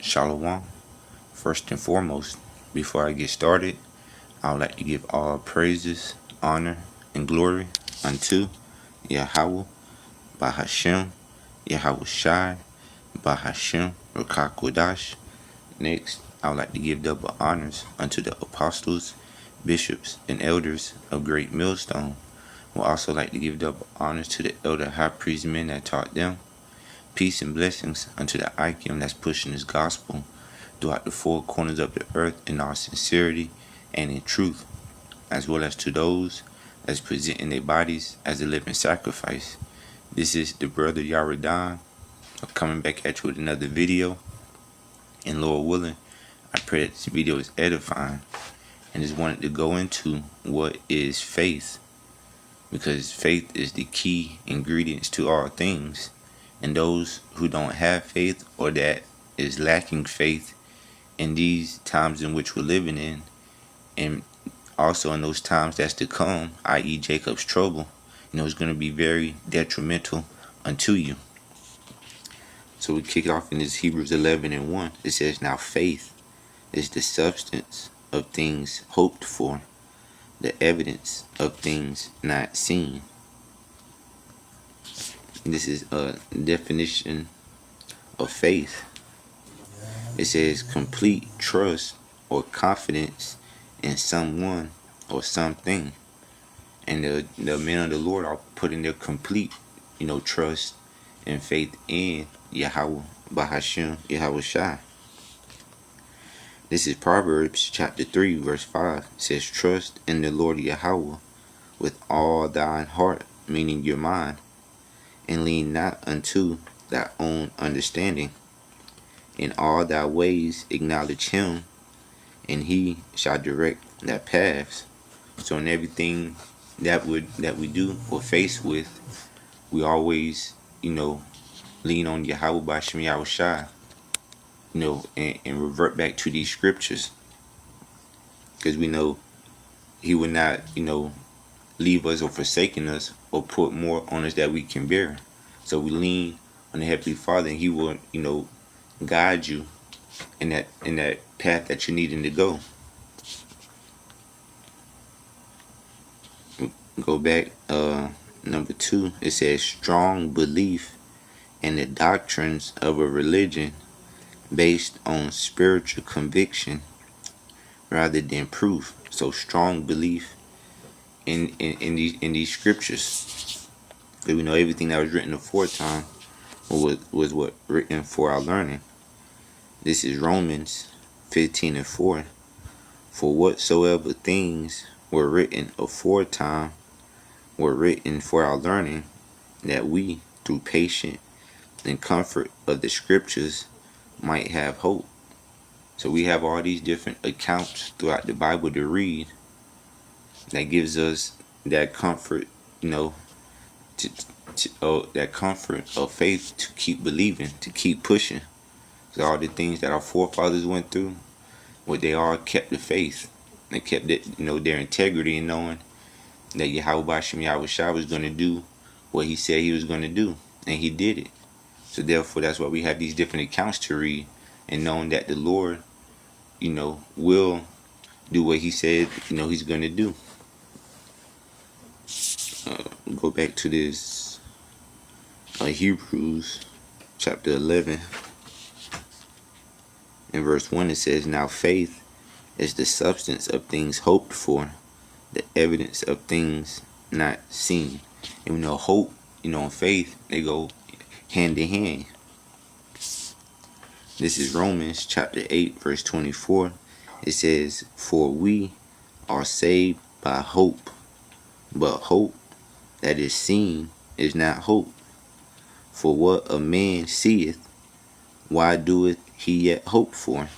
Shalom. First and foremost, before I get started, I would like to give all praises, honor, and glory unto Yahweh, Bahashem, Yahweh Shai, Bahashem, Rakakwadash. Next, I would like to give double honors unto the apostles, bishops, and elders of Great Millstone. We'll also like to give double honors to the elder high priest men that taught them. Peace and blessings unto the Ikim that's pushing this gospel throughout the four corners of the earth in all sincerity and in truth, as well as to those that's presenting their bodies as a living sacrifice. This is the brother Yaradan coming back at you with another video. And Lord willing, I pray that this video is edifying and just wanted to go into what is faith, because faith is the key ingredients to all things. And those who don't have faith, or that is lacking faith in these times in which we're living in, and also in those times that's to come, i.e. Jacob's trouble, it's going to be very detrimental unto you. So we kick it off in this Hebrews 11:1. It says, now faith is the substance of things hoped for, the evidence of things not seen. This is a definition of faith. It says complete trust or confidence in someone or something. And the men of the Lord are putting their complete, trust and faith in Yahweh, Bahashem, Yahweh Shai. This is Proverbs chapter 3, verse 5. It says, trust in the Lord Yahweh with all thine heart, meaning your mind, and lean not unto thy own understanding. In all thy ways acknowledge him, and he shall direct thy paths. So in everything that we do or face with, we always, lean on Yahweh B'Shem Yahweh Shai, and revert back to these scriptures, because we know he would not, leave us or forsaken us or put more on us that we can bear. So we lean on the Heavenly Father, and he will, guide you in that path that you're needing to go. Go back, number 2. It says strong belief in the doctrines of a religion based on spiritual conviction rather than proof. So strong belief in these scriptures. Because we know everything that was written aforetime was what written for our learning. This is Romans 15:4. For whatsoever things were written aforetime were written for our learning, that we, through patience and comfort of the scriptures, might have hope. So we have all these different accounts throughout the Bible to read that gives us that comfort, that comfort of faith to keep believing, to keep pushing. So all the things that our forefathers went through, they all kept the faith. They kept it, their integrity in knowing that Yahweh B'Shem Yahweh Shai was going to do what he said he was going to do, and he did it. So therefore, that's why we have these different accounts to read, and knowing that the Lord, will do what he said, he's going to do. Go back to this Hebrews chapter 11 in verse 1. It says, now faith is the substance of things hoped for, the evidence of things not seen. And we know hope, and faith, they go hand in hand. This is Romans chapter 8, verse 24. It says, for we are saved by hope, but hope that is seen is not hope. For what a man seeth, why doeth he yet hope for?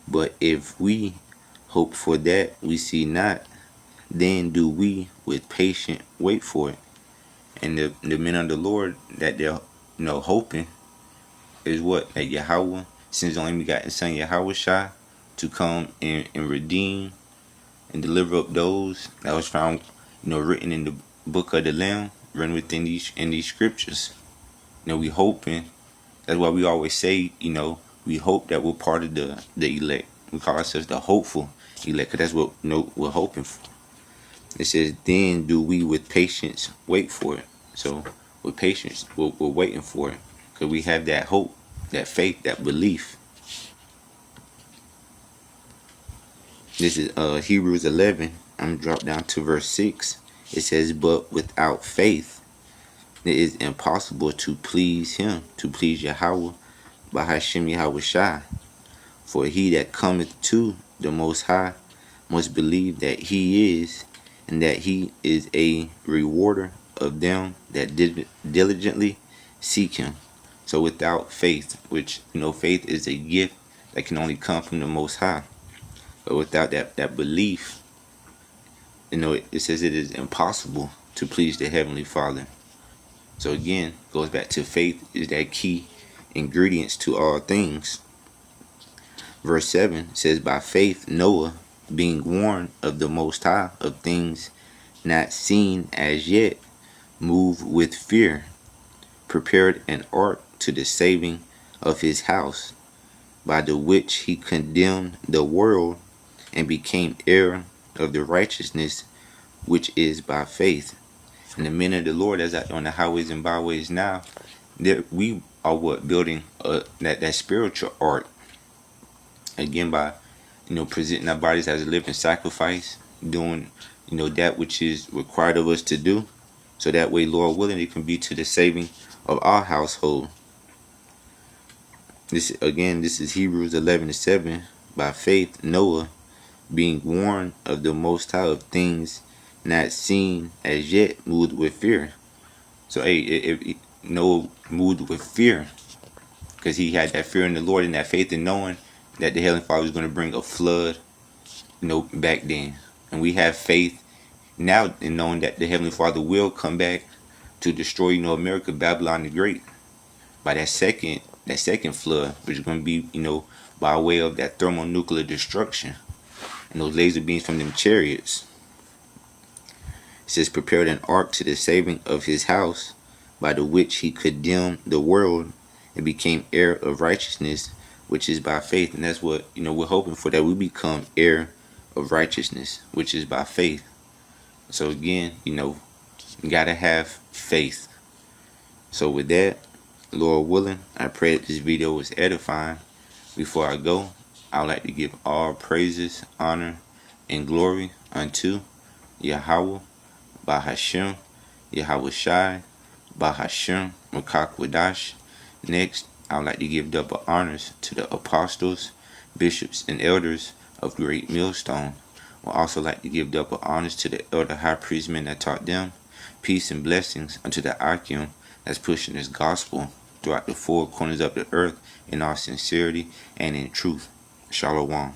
But if we hope for that we see not, then do we with patience wait for it. And the men of the Lord that they're hoping is what? That Yahweh sends the only begotten Son Yahweh Shai to come and redeem and deliver up those that was found written in the book of the Lamb, written within these scriptures. We hoping. That's why we always say, we hope that we're part of the elect. We call ourselves the hopeful elect, because that's what we're hoping for. It says, then do we with patience wait for it. So with patience, we're waiting for it, because we have that hope, that faith, that belief. This is Hebrews 11. I'm going to drop down to verse 6. It says, but without faith, it is impossible to please him, to please Yahweh, by Hashem Yahweh Shai. For he that cometh to the Most High must believe that he is, and that he is a rewarder of them that diligently seek him. So without faith, which, faith is a gift that can only come from the Most High. But without that belief, it says it is impossible to please the Heavenly Father. So again, goes back to faith is that key ingredients to all things. Verse 7 says, by faith Noah, being warned of the Most High of things not seen as yet, moved with fear, prepared an ark to the saving of his house, by the which he condemned the world, and became heir of the righteousness which is by faith. And the men of the Lord, as out on the highways and byways now, we are building that spiritual ark. Again, by presenting our bodies as a living sacrifice, doing that which is required of us to do, so that way, Lord willing, it can be to the saving of our household. This is Hebrews 11:7. By faith Noah, being warned of the Most High of things not seen as yet, moved with fear. So Noah moved with fear, because he had that fear in the Lord and that faith in knowing that the Heavenly Father was going to bring a flood, back then. And we have faith now in knowing that the Heavenly Father will come back to destroy, America, Babylon the Great, by that second flood, which is going to be, by way of that thermonuclear destruction and those laser beams from them chariots. It says, prepared an ark to the saving of his house, by the which he condemned the world, and became heir of righteousness, which is by faith. And that's what, we're hoping for, that we become heir of righteousness, which is by faith. So again, you gotta have faith. So with that, Lord willing, I pray that this video was edifying. Before I go, I would like to give all praises, honor, and glory unto Yahweh, Bahashem, Yahweh Shai, Bahashem, Makakwadash. Next, I would like to give double honors to the apostles, bishops, and elders of Great Millstone. I would also like to give double honors to the elder high priest men that taught them. Peace and blessings unto the Akim that's pushing this gospel throughout the four corners of the earth in all sincerity and in truth. Shalom.